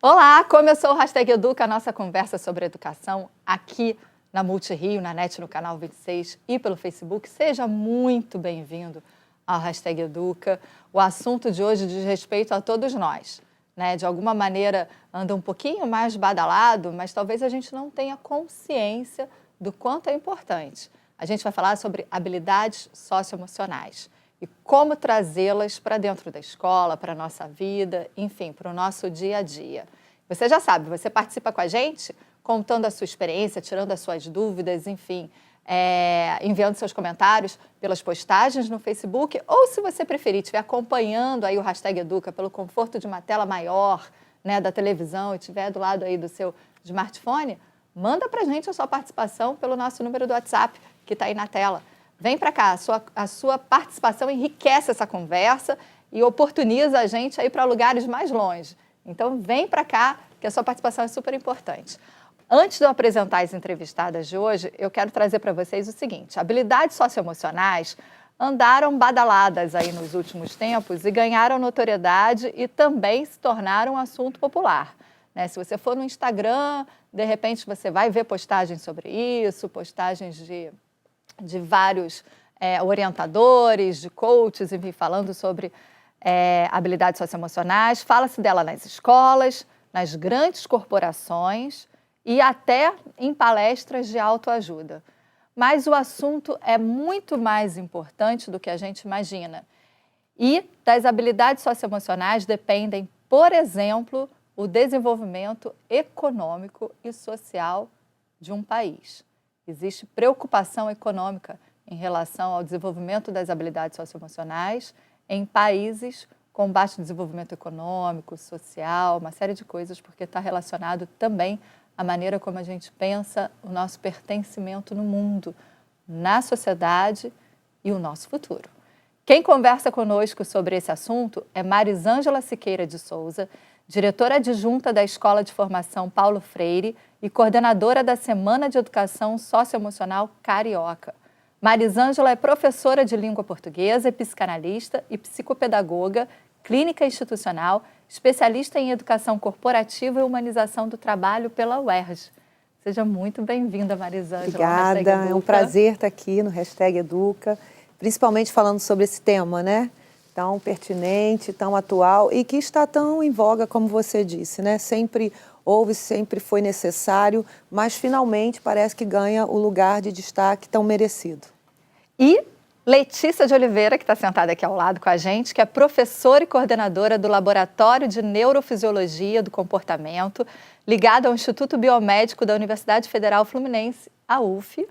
Olá, começou o Hashtag Educa, a nossa conversa sobre educação aqui na Multirio, na NET, no canal 26 e pelo Facebook. Seja muito bem-vindo ao Hashtag Educa. O assunto de hoje diz respeito a todos nós, né? De alguma maneira anda um pouquinho mais badalado, mas talvez a gente não tenha consciência do quanto é importante. A gente vai falar sobre habilidades socioemocionais e como trazê-las para dentro da escola, para a nossa vida, enfim, para o nosso dia a dia. Você já sabe, você participa com a gente, contando a sua experiência, tirando as suas dúvidas, enfim, enviando seus comentários pelas postagens no Facebook, ou se você preferir, estiver acompanhando aí o Hashtag Educa pelo conforto de uma tela maior, né, da televisão e estiver do lado aí do seu smartphone, manda para a gente a sua participação pelo nosso número do WhatsApp, que está aí na tela. Vem para cá, a sua participação enriquece essa conversa e oportuniza a gente a ir para lugares mais longe. Então, vem para cá, que a sua participação é super importante. Antes de eu apresentar as entrevistadas de hoje, eu quero trazer para vocês o seguinte: habilidades socioemocionais andaram badaladas aí nos últimos tempos e ganharam notoriedade e também se tornaram um assunto popular, né? Se você for no Instagram, de repente você vai ver postagens sobre isso, postagens de vários orientadores, de coaches, enfim, falando sobre habilidades socioemocionais. Fala-se dela nas escolas, nas grandes corporações e até em palestras de autoajuda. Mas o assunto é muito mais importante do que a gente imagina. E das habilidades socioemocionais dependem, por exemplo, o desenvolvimento econômico e social de um país. Existe preocupação econômica em relação ao desenvolvimento das habilidades socioemocionais em países com baixo desenvolvimento econômico, social, uma série de coisas, porque está relacionado também à maneira como a gente pensa o nosso pertencimento no mundo, na sociedade e o nosso futuro. Quem conversa conosco sobre esse assunto é Marisângela Siqueira de Souza, diretora adjunta da Escola de Formação Paulo Freire e coordenadora da Semana de Educação Socioemocional Carioca. Marisângela é professora de língua portuguesa, psicanalista e psicopedagoga, clínica institucional, especialista em educação corporativa e humanização do trabalho pela UERJ. Seja muito bem-vinda, Marisângela. Obrigada, é um prazer estar aqui no Hashtag Educa, principalmente falando sobre esse tema, né? Tão pertinente, tão atual e que está tão em voga, como você disse, né? Sempre houve, sempre foi necessário, mas finalmente parece que ganha o lugar de destaque tão merecido. E Letícia de Oliveira, que está sentada aqui ao lado com a gente, que é professora e coordenadora do Laboratório de Neurofisiologia do Comportamento, ligada ao Instituto Biomédico da Universidade Federal Fluminense, a UF.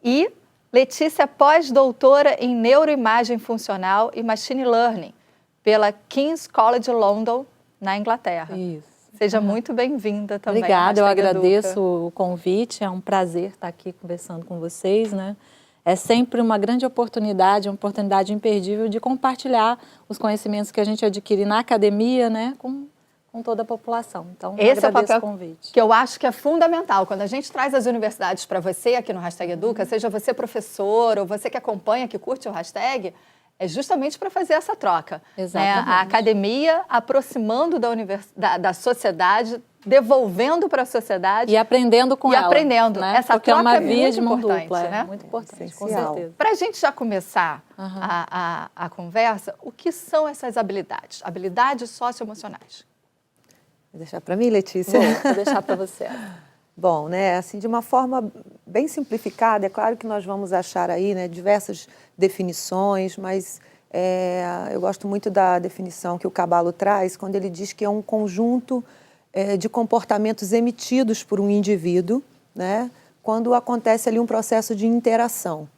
E Letícia é pós-doutora em Neuroimagem Funcional e Machine Learning pela King's College London, na Inglaterra. Isso. Seja muito bem-vinda também. Obrigada, eu agradeço o convite, é um prazer estar aqui conversando com vocês, né? É sempre uma grande oportunidade, uma oportunidade imperdível de compartilhar os conhecimentos que a gente adquire na academia, né, com toda a população. Então, esse agradeço é o o papel convite. que eu acho que é fundamental. Quando a gente traz as universidades para você aqui no Hashtag Educa, seja você professor ou você que acompanha, que curte o hashtag, é justamente para fazer essa troca. Exatamente. Né? A academia aproximando da sociedade, devolvendo para a sociedade. E aprendendo com ela. E aprendendo. Né? Essa Porque troca é uma via de mão importante, dupla, né? muito importante, com Essencial. certeza. Para a gente já começar a conversa, o que são essas habilidades? Habilidades socioemocionais. Vou deixar para mim, Letícia? Vou deixar para você. Bom, né, assim, de uma forma bem simplificada, é claro que nós vamos achar aí, né, diversas definições, mas eu gosto muito da definição que o Caballo traz, quando ele diz que é um conjunto de comportamentos emitidos por um indivíduo, né, quando acontece ali um processo de interação.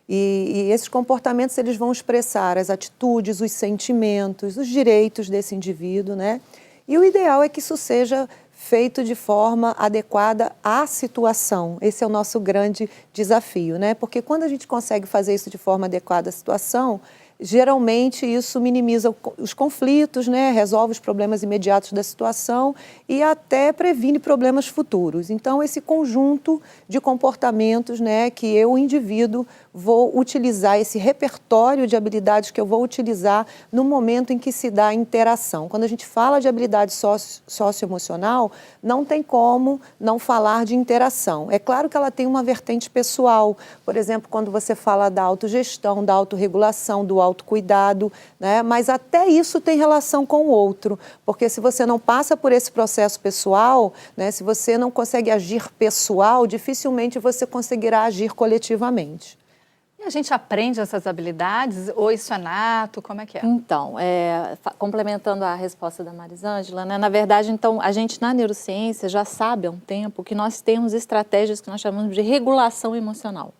E esses comportamentos eles vão expressar as atitudes, os sentimentos, os direitos desse indivíduo, né? E o ideal é que isso seja feito de forma adequada à situação. Esse é o nosso grande desafio, né? Porque quando a gente consegue fazer isso de forma adequada à situação, geralmente isso minimiza os conflitos, né? Resolve os problemas imediatos da situação e até previne problemas futuros. Então, esse conjunto de comportamentos, né, que o indivíduo vou utilizar esse repertório de habilidades que eu vou utilizar no momento em que se dá a interação. Quando a gente fala de habilidade socioemocional, não tem como não falar de interação. É claro que ela tem uma vertente pessoal, por exemplo, quando você fala da autogestão, da autorregulação, do autocuidado, né? Mas até isso tem relação com o outro, porque se você não passa por esse processo pessoal, né, se você não consegue agir pessoal, dificilmente você conseguirá agir coletivamente. E a gente aprende essas habilidades ou isso é nato? Como é que é? Então, complementando a resposta da Marisângela, né, na verdade, então, a gente na neurociência já sabe há um tempo que nós temos estratégias que nós chamamos de regulação emocional.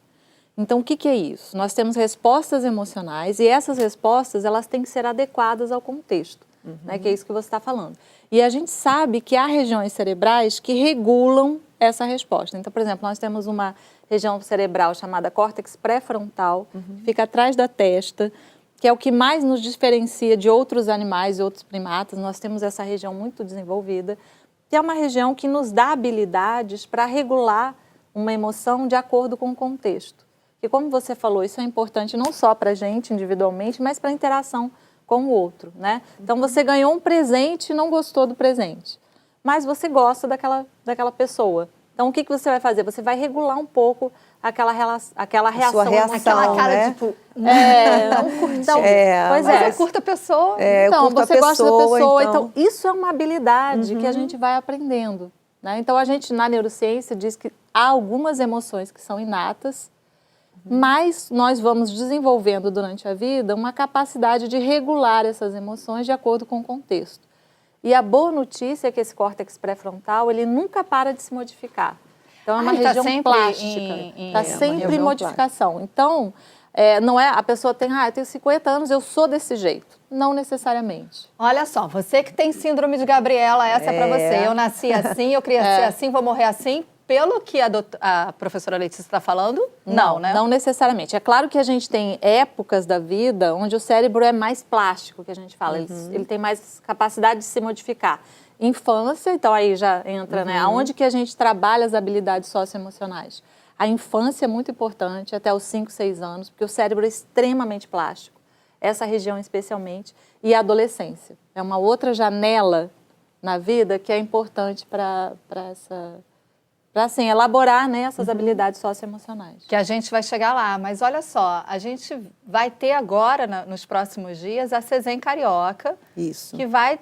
Então, o que é isso? Nós temos respostas emocionais e essas respostas elas têm que ser adequadas ao contexto, né, que é isso que você está falando. E a gente sabe que há regiões cerebrais que regulam essa resposta. Então, por exemplo, nós temos uma região cerebral chamada córtex pré-frontal, que fica atrás da testa, que é o que mais nos diferencia de outros animais e outros primatas. Nós temos essa região muito desenvolvida, que é uma região que nos dá habilidades para regular uma emoção de acordo com o contexto. E como você falou, isso é importante não só para a gente individualmente, mas para a interação com o outro, né? Então, você ganhou um presente e não gostou do presente, mas você gosta daquela pessoa. Então, o que você vai fazer? Você vai regular um pouco aquela reação. Aquela cara, né? tipo, não curti. Então, Mas eu curto a pessoa. Então, você gosta da pessoa. Então, isso é uma habilidade que a Uhum. gente vai aprendendo, né? Então, a gente, na neurociência, diz que há algumas emoções que são inatas, mas nós vamos desenvolvendo durante a vida uma capacidade de regular essas emoções de acordo com o contexto. E a boa notícia é que esse córtex pré-frontal, ele nunca para de se modificar. Então, é uma região plástica. Está sempre em modificação. Então, não é a pessoa tem, eu tenho 50 anos, eu sou desse jeito. Não necessariamente. Olha só, você que tem síndrome de Gabriela, essa é para você. Eu nasci assim, eu queria ser assim, vou morrer assim. Pelo que a professora Letícia está falando, não, né? Não necessariamente. É claro que a gente tem épocas da vida onde o cérebro é mais plástico, que a gente fala. Ele tem mais capacidade de se modificar. Infância, então aí já entra, né? Aonde que a gente trabalha as habilidades socioemocionais? A infância é muito importante, até os 5, 6 anos, porque o cérebro é extremamente plástico. Essa região especialmente. E a adolescência. É uma outra janela na vida que é importante para assim, elaborar, né, essas habilidades socioemocionais. Que a gente vai chegar lá, mas olha só, a gente vai ter agora, nos próximos dias, a CESEM Carioca, Isso. que vai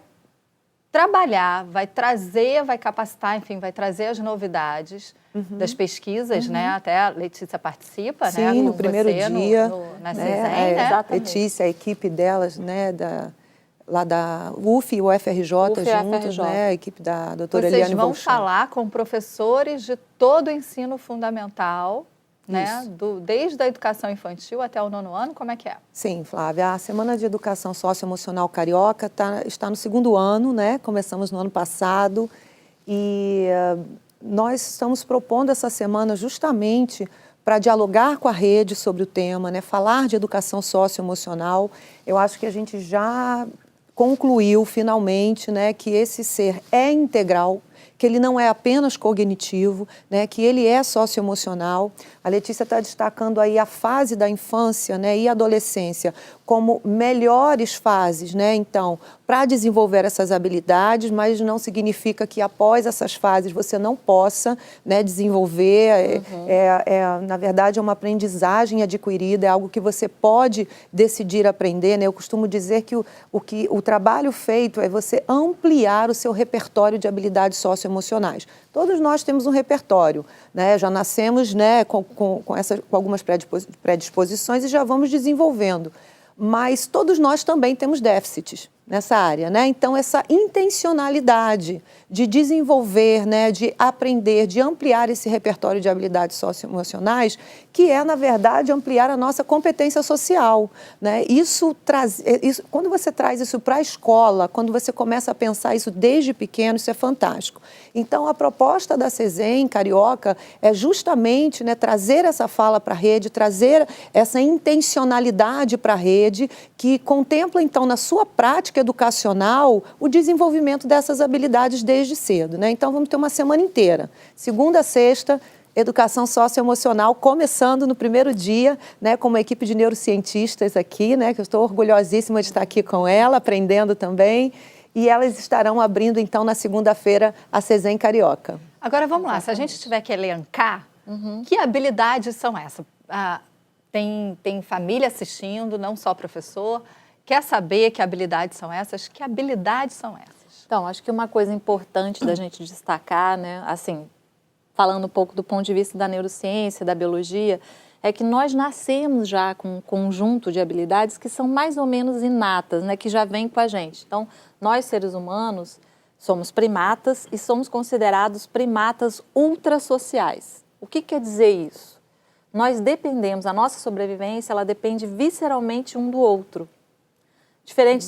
trabalhar, vai trazer, vai capacitar, enfim, vai trazer as novidades das pesquisas, né? Até a Letícia participa, Sim, né? no primeiro dia, na CESEM, né? Exatamente. Letícia, a equipe delas, né, lá da UF e o UFRJ juntos, né, a equipe da doutora Eliane Vocês vão Volchan. falar com professores de todo o ensino fundamental, né? Desde a educação infantil até o 9º ano, como é que é? Sim, Flávia, a Semana de Educação Socioemocional Carioca está no 2º ano, né? Começamos no ano passado e nós estamos propondo essa semana justamente para dialogar com a rede sobre o tema, né? Falar de educação socioemocional. Eu acho que a gente já concluiu finalmente, né, que esse ser é integral, que ele não é apenas cognitivo, né, que ele é socioemocional. A Letícia está destacando aí a fase da infância, né, e adolescência como melhores fases, né, então, para desenvolver essas habilidades, mas não significa que após essas fases você não possa, né, desenvolver. Na verdade, é uma aprendizagem adquirida, é algo que você pode decidir aprender, né? Eu costumo dizer que o trabalho feito é você ampliar o seu repertório de habilidades socioemocionais. Todos nós temos um repertório, né? Já nascemos, né, com algumas predisposições e já vamos desenvolvendo. Mas todos nós também temos déficits nessa área, né? Então, essa intencionalidade de desenvolver, né, de aprender, de ampliar esse repertório de habilidades socioemocionais, que é, na verdade, ampliar a nossa competência social, né? Quando você traz isso para a escola, quando você começa a pensar isso desde pequeno, isso é fantástico. Então, a proposta da CESEM Carioca é justamente, né, trazer essa fala para a rede, trazer essa intencionalidade para a rede, que contempla, então, na sua prática educacional, o desenvolvimento dessas habilidades desde cedo, né? Então, vamos ter uma semana inteira, segunda a sexta, educação socioemocional, começando no primeiro dia, né, com uma equipe de neurocientistas aqui, né, que eu estou orgulhosíssima de estar aqui com ela, aprendendo também. E elas estarão abrindo, então, na segunda-feira, a CESEM Carioca. Agora, vamos lá. Se a gente tiver que elencar, que habilidades são essas? Tem família assistindo, não só professor. Quer saber que habilidades são essas? Que habilidades são essas? Então, acho que uma coisa importante da gente destacar, né, assim, falando um pouco do ponto de vista da neurociência, da biologia, é que nós nascemos já com um conjunto de habilidades que são mais ou menos inatas, né, que já vêm com a gente. Então, nós, seres humanos, somos primatas e somos considerados primatas ultrasociais. O que quer dizer isso? Nós dependemos, a nossa sobrevivência, ela depende visceralmente um do outro. Diferente,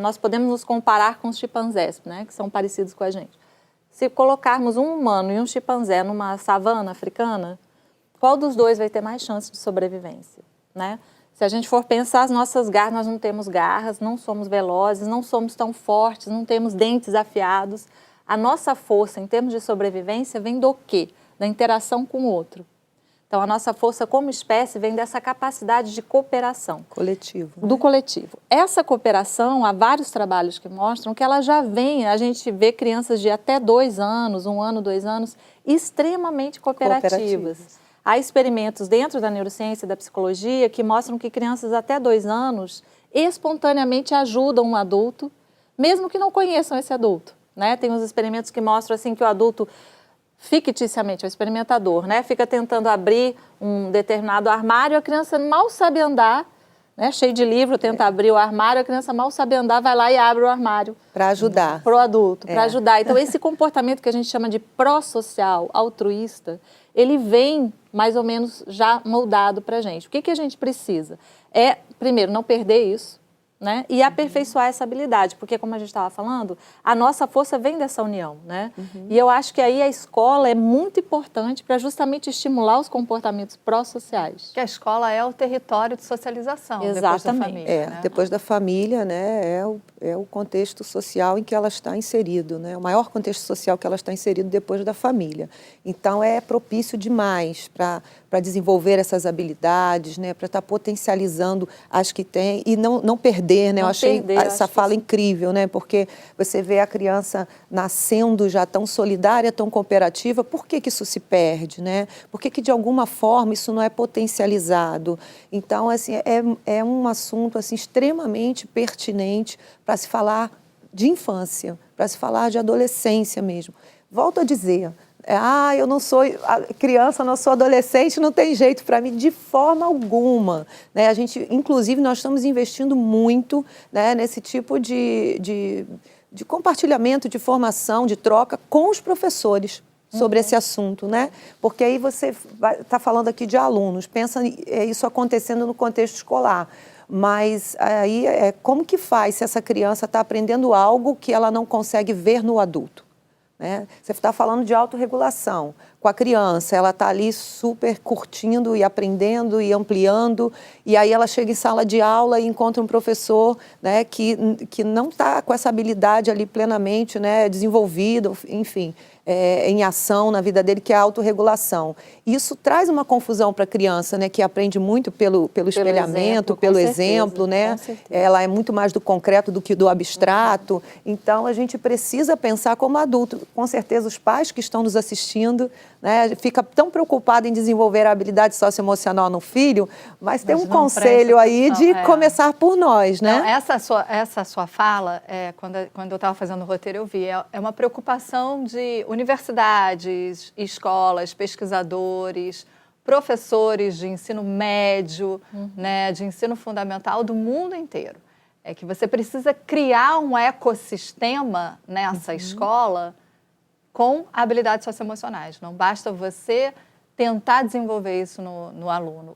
nós podemos nos comparar com os chimpanzés, né, que são parecidos com a gente. Se colocarmos um humano e um chimpanzé numa savana africana, qual dos dois vai ter mais chance de sobrevivência, né? Se a gente for pensar as nossas garras, nós não temos garras, não somos velozes, não somos tão fortes, não temos dentes afiados. A nossa força em termos de sobrevivência vem do quê? Da interação com o outro. Então, a nossa força como espécie vem dessa capacidade de cooperação. Coletivo. Né? Do coletivo. Essa cooperação, há vários trabalhos que mostram que ela já vem, a gente vê crianças de até 2 anos, 1 ano, 2 anos, extremamente cooperativas. Há experimentos dentro da neurociência e da psicologia que mostram que crianças até 2 anos espontaneamente ajudam um adulto, mesmo que não conheçam esse adulto, né? Tem uns experimentos que mostram assim que o adulto, ficticiamente, o experimentador, né, fica tentando abrir um determinado armário, a criança mal sabe andar, né, cheio de livro, tenta abrir o armário, a criança mal sabe andar, vai lá e abre o armário. Para ajudar. Para o adulto, para ajudar. Então, esse comportamento que a gente chama de pró-social, altruísta, ele vem mais ou menos já moldado para a gente. O que a gente precisa? É, primeiro, não perder isso, né? E aperfeiçoar essa habilidade, porque, como a gente estava falando, a nossa força vem dessa união, né? E eu acho que aí a escola é muito importante para justamente estimular os comportamentos pró-sociais. Que a escola é o território de socialização. Exatamente. Depois da família, né? Depois da família, né, é o contexto social em que ela está inserido, né? O maior contexto social que ela está inserido depois da família. Então, é propício demais para desenvolver essas habilidades, né, para estar potencializando as que tem e não perder, né? Eu achei essa fala incrível, né? Porque você vê a criança nascendo já tão solidária, tão cooperativa, por que isso se perde, né? Por que de alguma forma isso não é potencializado? Então, assim, é um assunto assim, extremamente pertinente para se falar de infância, para se falar de adolescência mesmo. Volto a dizer, eu não sou criança, não sou adolescente, não tem jeito para mim, de forma alguma. Né? Inclusive, nós estamos investindo muito, né, nesse tipo de compartilhamento, de formação, de troca com os professores sobre esse assunto, né? Porque aí você está falando aqui de alunos, pensa isso acontecendo no contexto escolar. Mas aí, como que faz se essa criança está aprendendo algo que ela não consegue ver no adulto? Né? Você está falando de autorregulação com a criança, ela está ali super curtindo e aprendendo e ampliando, e aí ela chega em sala de aula e encontra um professor, né, que não está com essa habilidade ali plenamente, né, desenvolvida, enfim, em ação na vida dele, que é a autorregulação. Isso traz uma confusão para a criança, né, que aprende muito pelo espelhamento, pelo exemplo, né? Ela é muito mais do concreto do que do abstrato. Então, a gente precisa pensar como adulto. Com certeza, os pais que estão nos assistindo, né, fica tão preocupado em desenvolver a habilidade socioemocional no filho, mas tem um conselho aí de começar por nós, né? Não, essa sua fala, quando eu estava fazendo o roteiro, eu vi, é uma preocupação de universidades, escolas, pesquisadores, professores de ensino médio, né, de ensino fundamental do mundo inteiro. É que você precisa criar um ecossistema nessa escola com habilidades socioemocionais. Não basta você tentar desenvolver isso no aluno.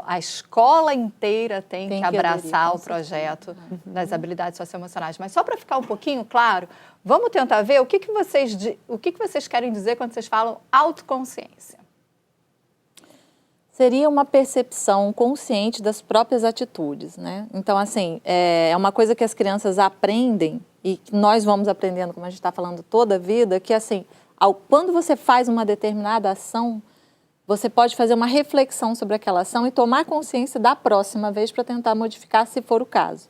A escola inteira tem que abraçar o projeto das habilidades socioemocionais. Mas só para ficar um pouquinho claro, vamos tentar ver o que vocês querem dizer quando vocês falam autoconsciência. Seria uma percepção consciente das próprias atitudes, né? Então, assim, é uma coisa que as crianças aprendem e que nós vamos aprendendo, como a gente está falando toda a vida, que, assim, quando você faz uma determinada ação, você pode fazer uma reflexão sobre aquela ação e tomar consciência da próxima vez para tentar modificar, se for o caso.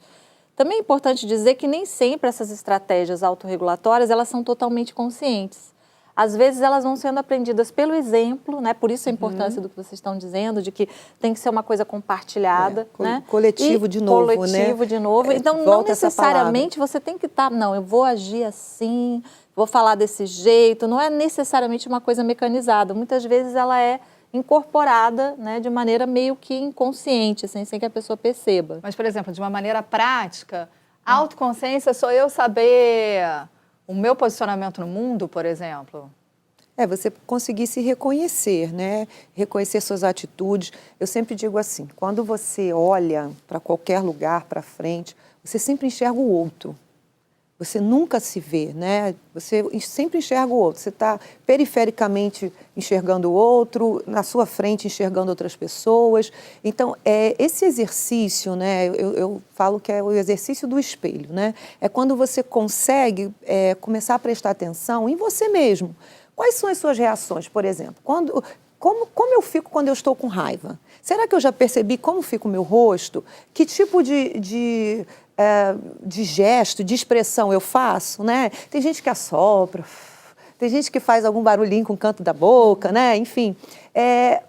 Também é importante dizer que nem sempre essas estratégias autorregulatórias elas são totalmente conscientes. Às vezes elas vão sendo aprendidas pelo exemplo, né? Por isso a importância do que vocês estão dizendo, de que tem que ser uma coisa compartilhada. Né? Coletivo de novo, né? Coletivo de novo. Então, não necessariamente você tem que estar, não, eu vou agir assim, vou falar desse jeito. Não é necessariamente uma coisa mecanizada. Muitas vezes ela é incorporada, né, de maneira meio que inconsciente, assim, sem que a pessoa perceba. Mas, por exemplo, de uma maneira prática, a autoconsciência sou eu saber o meu posicionamento no mundo, por exemplo? Você conseguir se reconhecer, né? Reconhecer suas atitudes. Eu sempre digo assim, quando você olha para qualquer lugar, para frente, você sempre enxerga o outro. Você nunca se vê, né? Você sempre enxerga o outro. Você está perifericamente enxergando o outro, na sua frente enxergando outras pessoas. Então, esse exercício, né? Eu falo que é o exercício do espelho, né? É quando você consegue começar a prestar atenção em você mesmo. Quais são as suas reações, por exemplo? Como eu fico quando eu estou com raiva? Será que eu já percebi como fica o meu rosto? Que tipo de gesto, de expressão eu faço, né? Tem gente que assopra, tem gente que faz algum barulhinho com o canto da boca, né? Enfim.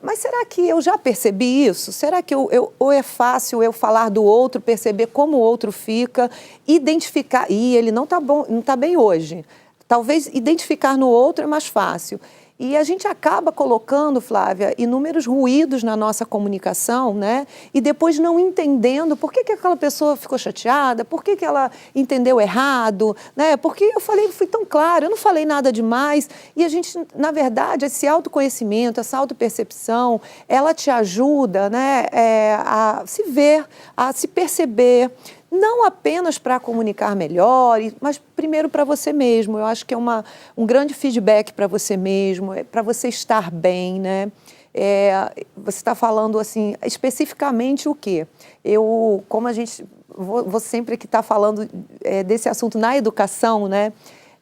Mas será que eu já percebi isso? Será que ou é fácil eu falar do outro, perceber como o outro fica, identificar, ele não está bom, não está bem hoje. Talvez identificar no outro é mais fácil. E a gente acaba colocando, Flávia, inúmeros ruídos na nossa comunicação, né? E depois não entendendo por que aquela pessoa ficou chateada, por que ela entendeu errado, né? Porque eu fui tão clara, eu não falei nada demais. E a gente, na verdade, esse autoconhecimento, essa autopercepção, ela te ajuda, né, a se ver, a se perceber, não apenas para comunicar melhor, mas primeiro para você mesmo. Eu acho que é um grande feedback para você mesmo, para você estar bem, né? Você está falando assim, especificamente o quê? Como a gente, vou sempre que está falando desse assunto na educação, né?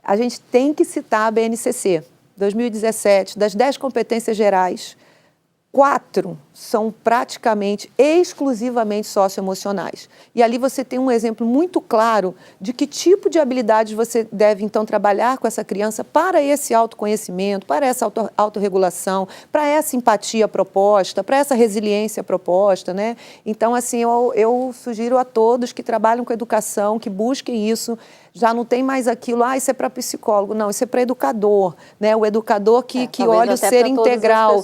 A gente tem que citar a BNCC, 2017, das 10 competências gerais, 4 são praticamente, exclusivamente socioemocionais. E ali você tem um exemplo muito claro de que tipo de habilidades você deve, então, trabalhar com essa criança para esse autoconhecimento, para essa autorregulação, para essa empatia proposta, para essa resiliência proposta, né? Então, assim, eu sugiro a todos que trabalham com educação, que busquem isso. Já não tem mais aquilo, isso é para psicólogo. Não, isso é para educador, né? O educador que olha o ser integral.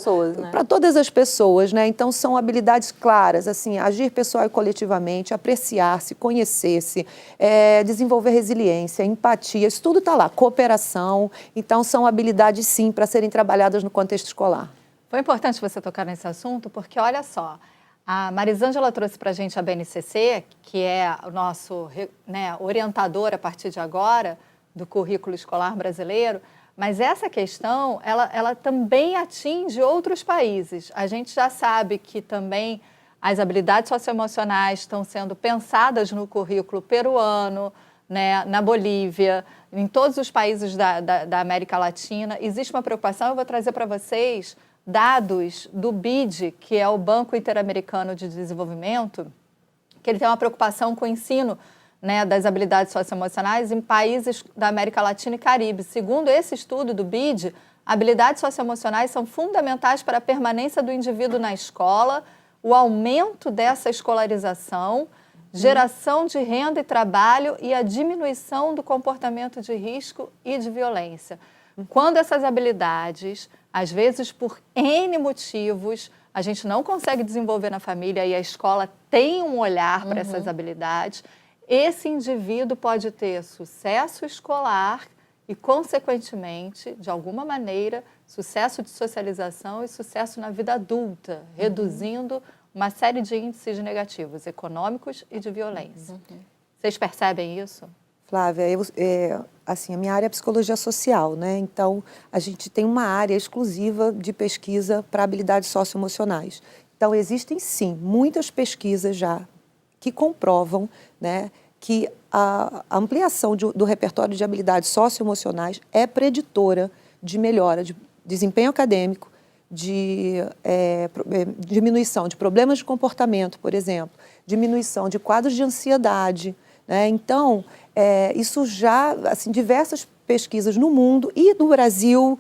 Para todas as pessoas, né? Então, são habilidades claras, assim, agir pessoal e coletivamente, apreciar-se, conhecer-se, desenvolver resiliência, empatia, isso tudo está lá, cooperação. Então, são habilidades, sim, para serem trabalhadas no contexto escolar. Foi importante você tocar nesse assunto, porque, olha só, a Marisângela trouxe para a gente a BNCC, que é o nosso, né, orientador a partir de agora do currículo escolar brasileiro, mas essa questão, ela também atinge outros países. A gente já sabe que também as habilidades socioemocionais estão sendo pensadas no currículo peruano, né, na Bolívia, em todos os países da América Latina. Existe uma preocupação, eu vou trazer para vocês dados do BID, que é o Banco Interamericano de Desenvolvimento, que ele tem uma preocupação com o ensino, né, das habilidades socioemocionais em países da América Latina e Caribe. Segundo esse estudo do BID, habilidades socioemocionais são fundamentais para a permanência do indivíduo na escola, o aumento dessa escolarização, geração de renda e trabalho e a diminuição do comportamento de risco e de violência. Quando essas habilidades, às vezes por N motivos, a gente não consegue desenvolver na família e a escola tem um olhar para essas habilidades, esse indivíduo pode ter sucesso escolar e, consequentemente, de alguma maneira, sucesso de socialização e sucesso na vida adulta, reduzindo uma série de índices negativos, econômicos e de violência. Vocês percebem isso? Flávia, assim, a minha área é psicologia social, né? Então, a gente tem uma área exclusiva de pesquisa para habilidades socioemocionais. Então, existem, sim, muitas pesquisas já que comprovam, né, que a ampliação do repertório de habilidades socioemocionais é preditora de melhora de desempenho acadêmico, de diminuição de problemas de comportamento, por exemplo, diminuição de quadros de ansiedade, né? Então, isso já, assim, diversas pesquisas no mundo e no Brasil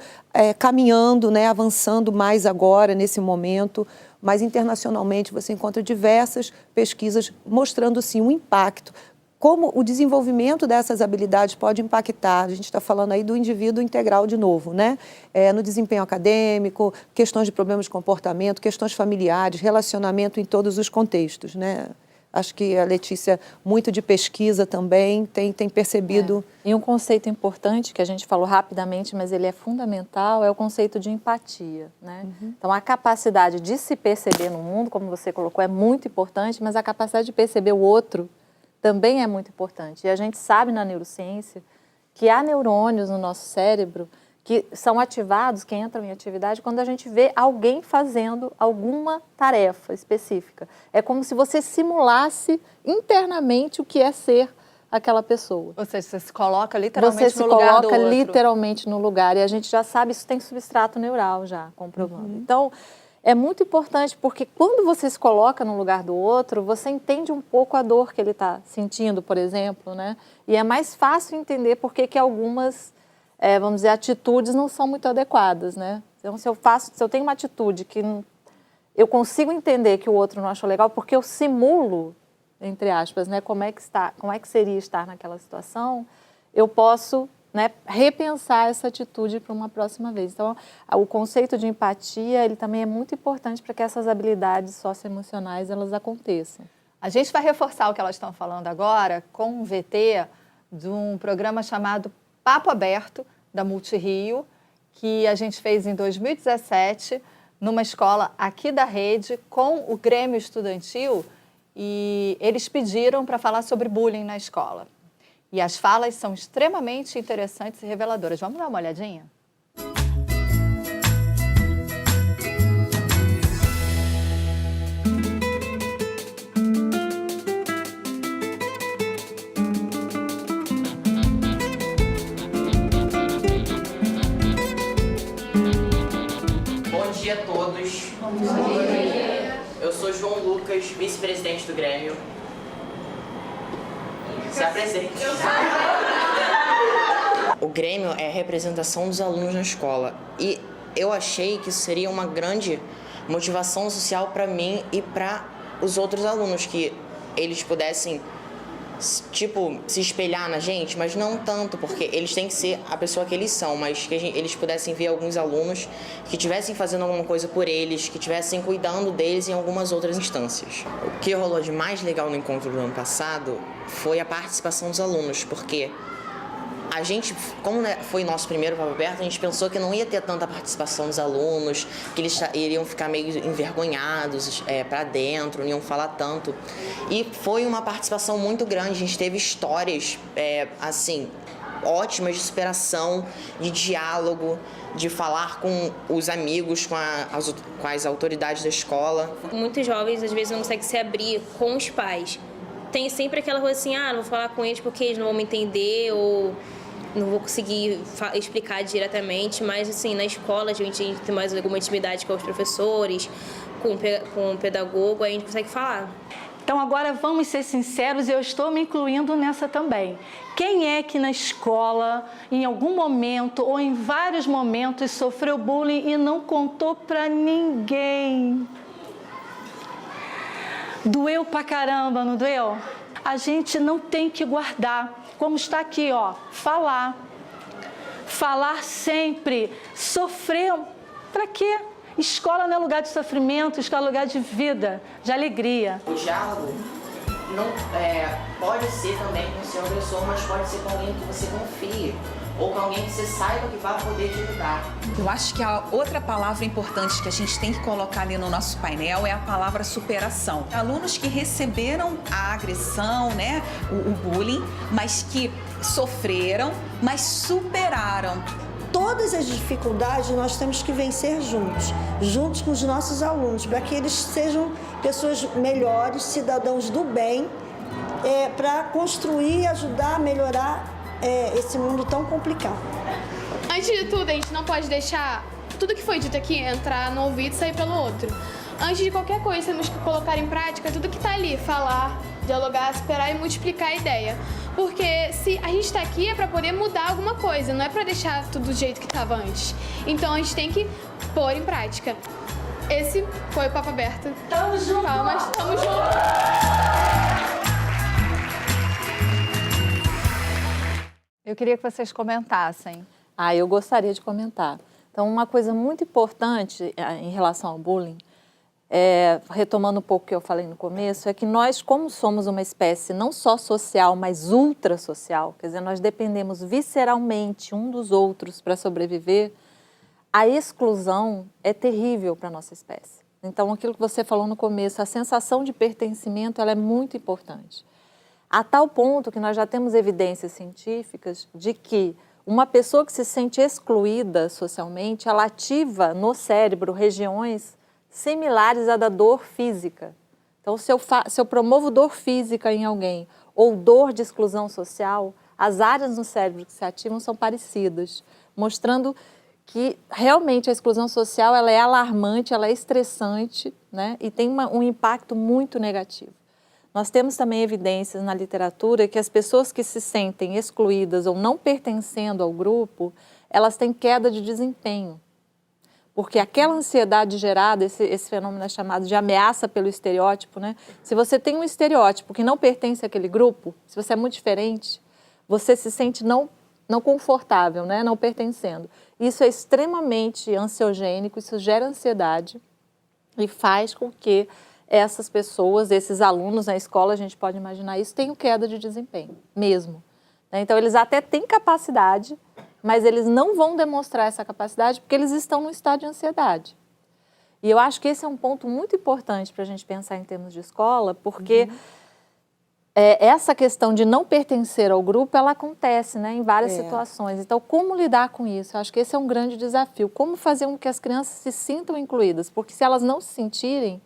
caminhando, né, avançando mais agora, nesse momento, mas internacionalmente você encontra diversas pesquisas mostrando, sim, um impacto, como o desenvolvimento dessas habilidades pode impactar, a gente está falando aí do indivíduo integral de novo, né? No desempenho acadêmico, questões de problemas de comportamento, questões familiares, relacionamento em todos os contextos, né? Acho que a Letícia, muito de pesquisa também, tem percebido... E um conceito importante que a gente falou rapidamente, mas ele é fundamental, é o conceito de empatia, né? Então, a capacidade de se perceber no mundo, como você colocou, é muito importante, mas a capacidade de perceber o outro também é muito importante. E a gente sabe na neurociência que há neurônios no nosso cérebro que são ativados, que entram em atividade, quando a gente vê alguém fazendo alguma tarefa específica. É como se você simulasse internamente o que é ser aquela pessoa. Ou seja, você se coloca literalmente você se no lugar do coloca outro. literalmente no lugar. E a gente já sabe, isso tem substrato neural já, comprovando. Então, é muito importante, porque quando você se coloca no lugar do outro, você entende um pouco a dor que ele está sentindo, por exemplo, né? E é mais fácil entender por que algumas, vamos dizer, atitudes não são muito adequadas, né? Então, se eu tenho uma atitude que eu consigo entender que o outro não achou legal, porque eu simulo, entre aspas, né, como é que seria estar naquela situação, eu posso, né, repensar essa atitude para uma próxima vez. Então, o conceito de empatia, ele também é muito importante para que essas habilidades socioemocionais, elas aconteçam. A gente vai reforçar o que elas estão falando agora com um VT de um programa chamado Papo Aberto, da Multirio, que a gente fez em 2017, numa escola aqui da rede, com o Grêmio Estudantil, e eles pediram para falar sobre bullying na escola. E as falas são extremamente interessantes e reveladoras. Vamos dar uma olhadinha? Bom dia a todos. Bom dia. Eu sou João Lucas, vice-presidente do Grêmio. Se apresente. O Grêmio é a representação dos alunos na escola e eu achei que isso seria uma grande motivação social para mim e para os outros alunos, que eles pudessem, tipo, se espelhar na gente, mas não tanto, porque eles têm que ser a pessoa que eles são, mas que eles pudessem ver alguns alunos que estivessem fazendo alguma coisa por eles, que estivessem cuidando deles em algumas outras instâncias. O que rolou de mais legal no encontro do ano passado foi a participação dos alunos, porque a gente, como foi nosso primeiro Papo Aberto, a gente pensou que não ia ter tanta participação dos alunos, que eles iriam ficar meio envergonhados para dentro, não iam falar tanto. E foi uma participação muito grande, a gente teve histórias, assim, ótimas de superação, de diálogo, de falar com os amigos, com as autoridades da escola. Muitos jovens, às vezes, não conseguem se abrir com os pais. Tem sempre aquela coisa assim, não vou falar com eles porque eles não vão me entender ou não vou conseguir explicar diretamente, mas assim, na escola a gente tem mais alguma intimidade com os professores, com o pedagogo, aí a gente consegue falar. Então agora vamos ser sinceros, eu estou me incluindo nessa também. Quem é que na escola, em algum momento ou em vários momentos, sofreu bullying e não contou pra ninguém? Doeu pra caramba, não doeu? A gente não tem que guardar. Como está aqui, ó, falar. Falar sempre. Sofrer, pra quê? Escola não é lugar de sofrimento, escola é lugar de vida, de alegria. O diálogo não, pode ser também com o seu agressor, mas pode ser com alguém que você confie, ou com alguém que você saiba que vai poder te ajudar. Eu acho que a outra palavra importante que a gente tem que colocar ali no nosso painel é a palavra superação. Alunos que receberam a agressão, né, o bullying, mas que sofreram, mas superaram. Todas as dificuldades nós temos que vencer juntos com os nossos alunos, para que eles sejam pessoas melhores, cidadãos do bem, para construir e ajudar a melhorar esse mundo tão complicado. Antes de tudo, a gente não pode deixar tudo que foi dito aqui entrar no ouvido e sair pelo outro. Antes de qualquer coisa, temos que colocar em prática tudo que está ali, falar, dialogar, esperar e multiplicar a ideia. Porque se a gente está aqui é para poder mudar alguma coisa, não é para deixar tudo do jeito que estava antes. Então a gente tem que pôr em prática. Esse foi o Papo Aberto. Tamo junto! Palmas, tamo junto! Eu queria que vocês comentassem. Eu gostaria de comentar. Então, uma coisa muito importante em relação ao bullying, retomando um pouco o que eu falei no começo, é que nós, como somos uma espécie não só social, mas ultrasocial, quer dizer, nós dependemos visceralmente um dos outros para sobreviver, a exclusão é terrível para a nossa espécie. Então, aquilo que você falou no começo, a sensação de pertencimento, ela é muito importante. A tal ponto que nós já temos evidências científicas de que uma pessoa que se sente excluída socialmente, ela ativa no cérebro regiões similares à da dor física. Então, se eu promovo dor física em alguém ou dor de exclusão social, as áreas no cérebro que se ativam são parecidas, mostrando que realmente a exclusão social ela é alarmante, ela é estressante, né? E tem um impacto muito negativo. Nós temos também evidências na literatura que as pessoas que se sentem excluídas ou não pertencendo ao grupo, elas têm queda de desempenho. Porque aquela ansiedade gerada, esse fenômeno é chamado de ameaça pelo estereótipo, né? Se você tem um estereótipo que não pertence àquele grupo, se você é muito diferente, você se sente não confortável, né? Não pertencendo. Isso é extremamente ansiogênico, isso gera ansiedade e faz com que essas pessoas, esses alunos na escola, a gente pode imaginar isso, tenham queda de desempenho, mesmo. Então, eles até têm capacidade, mas eles não vão demonstrar essa capacidade porque eles estão num estado de ansiedade. E eu acho que esse é um ponto muito importante para a gente pensar em termos de escola, porque essa questão de não pertencer ao grupo, ela acontece, né, em várias situações. Então, como lidar com isso? Eu acho que esse é um grande desafio. Como fazer com que as crianças se sintam incluídas? Porque se elas não se sentirem,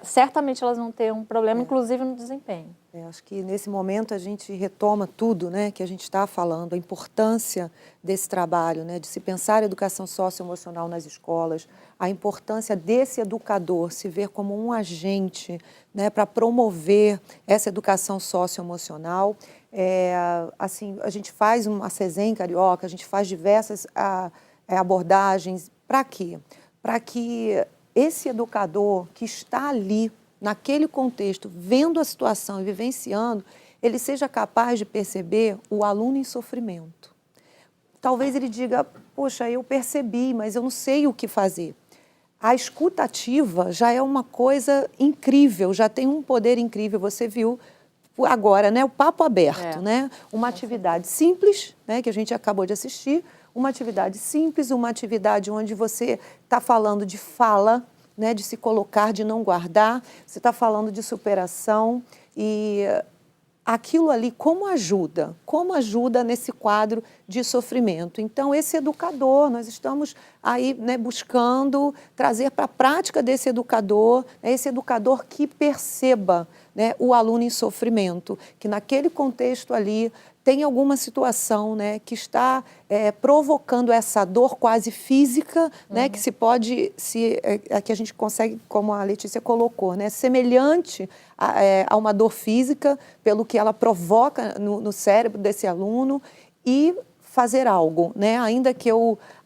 certamente elas vão ter um problema, inclusive no desempenho. Acho que nesse momento a gente retoma tudo, né, que a gente está falando, a importância desse trabalho, né, de se pensar a educação socioemocional nas escolas, a importância desse educador se ver como um agente, né, para promover essa educação socioemocional. Assim, a gente faz uma CESEM Carioca, a gente faz diversas abordagens. Para quê? Para que esse educador que está ali, naquele contexto, vendo a situação e vivenciando, ele seja capaz de perceber o aluno em sofrimento. Talvez ele diga, poxa, eu percebi, mas eu não sei o que fazer. A escuta ativa já é uma coisa incrível, já tem um poder incrível. Você viu agora, né, o Papo Aberto, né? Uma atividade simples, né, que a gente acabou de assistir, uma atividade simples, uma atividade onde você está falando de fala, né, de se colocar, de não guardar, você está falando de superação e aquilo ali como ajuda nesse quadro de sofrimento. Então, esse educador, nós estamos aí, né, buscando trazer para a prática desse educador, né, esse educador que perceba, né, o aluno em sofrimento, que naquele contexto ali tem alguma situação, né, que está provocando essa dor quase física, né, que que a gente consegue, como a Letícia colocou, né, semelhante a uma dor física, pelo que ela provoca no cérebro desse aluno, e fazer algo, né, ainda que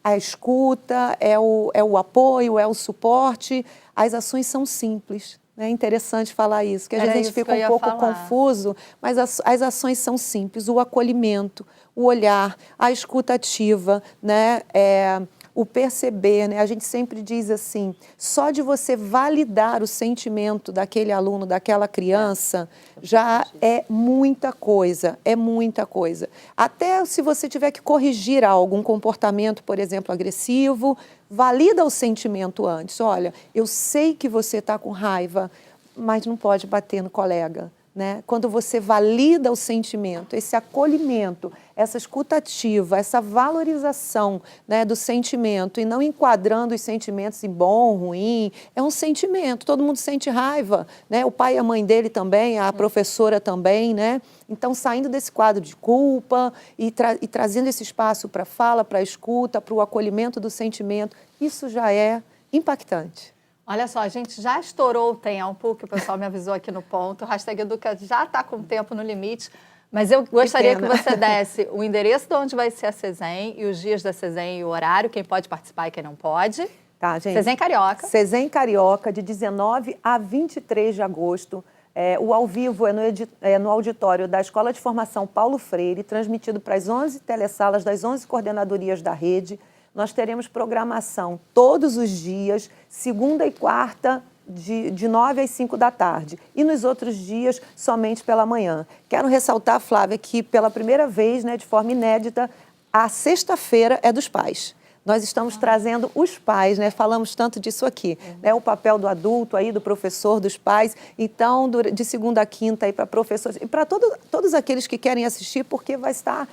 a escuta, é o apoio, é o suporte, as ações são simples. É interessante falar isso, que a gente fica um pouco confuso, mas as ações são simples, o acolhimento, o olhar, a escuta ativa, né? O perceber, né? A gente sempre diz assim, só de você validar o sentimento daquele aluno, daquela criança, já é muita coisa, Até se você tiver que corrigir algum comportamento, por exemplo, agressivo, valida o sentimento antes. Olha, eu sei que você está com raiva, mas não pode bater no colega. né? Quando você valida o sentimento, esse acolhimento, essa escuta ativa, essa valorização, né, do sentimento e não enquadrando os sentimentos em bom, ruim, é um sentimento, todo mundo sente raiva, né? O pai e a mãe dele também, a professora também, né? Então, saindo desse quadro de culpa e trazendo esse espaço para a fala, para a escuta, para o acolhimento do sentimento, isso já é impactante. Olha só, a gente já estourou o tempo, que o pessoal me avisou aqui no ponto. O Hashtag Educa já está com o tempo no limite, mas eu gostaria que você desse o endereço de onde vai ser a CESEM e os dias da CESEM e o horário, quem pode participar e quem não pode. Tá, gente. CESEM Carioca. CESEM Carioca, de 19 a 23 de agosto. O ao vivo é no auditório da Escola de Formação Paulo Freire, transmitido para as 11 telesalas das 11 coordenadorias da rede. Nós teremos programação todos os dias, segunda e quarta, de 9 às 5 da tarde. E nos outros dias, somente pela manhã. Quero ressaltar, Flávia, que pela primeira vez, né, de forma inédita, a sexta-feira é dos pais. Nós estamos trazendo os pais, né? Falamos tanto disso aqui, né? O papel do adulto aí, do professor, dos pais. Então, de segunda a quinta aí para professores e para todos aqueles que querem assistir, porque vai estar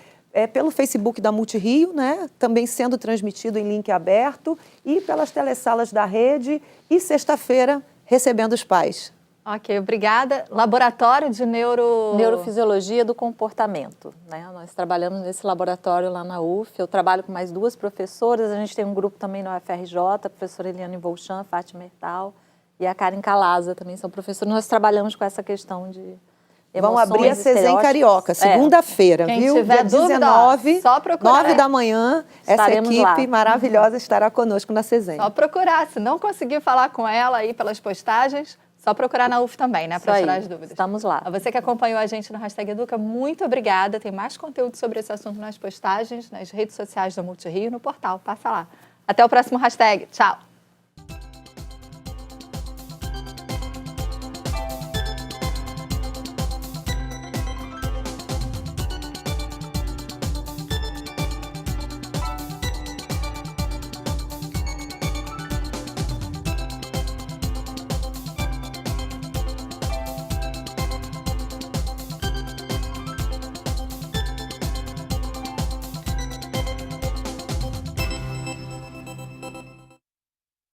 pelo Facebook da Multirio, né? Também sendo transmitido em link aberto e pelas telesalas da rede e sexta-feira recebendo os pais. Ok, obrigada. Laboratório de Neurofisiologia do comportamento, né? Nós trabalhamos nesse laboratório lá na UF, eu trabalho com mais 2 professoras, a gente tem um grupo também na UFRJ, a professora Eliane Volchan, Fátima Hertal e a Karen Calaza também são professoras. Nós trabalhamos com essa questão de vão abrir a CESEM Carioca, segunda-feira, viu? Tiver dia dúvida, 19, só procurar. 9 da manhã, Estaremos essa equipe lá. maravilhosa estará conosco na CESEM. Só procurar. Se não conseguir falar com ela aí pelas postagens, só procurar na UF também, né? Para tirar as dúvidas. Estamos lá. A você que acompanhou a gente no Hashtag Educa, muito obrigada. Tem mais conteúdo sobre esse assunto nas postagens, nas redes sociais da Multirio e no portal. Passa lá. Até o próximo hashtag. Tchau!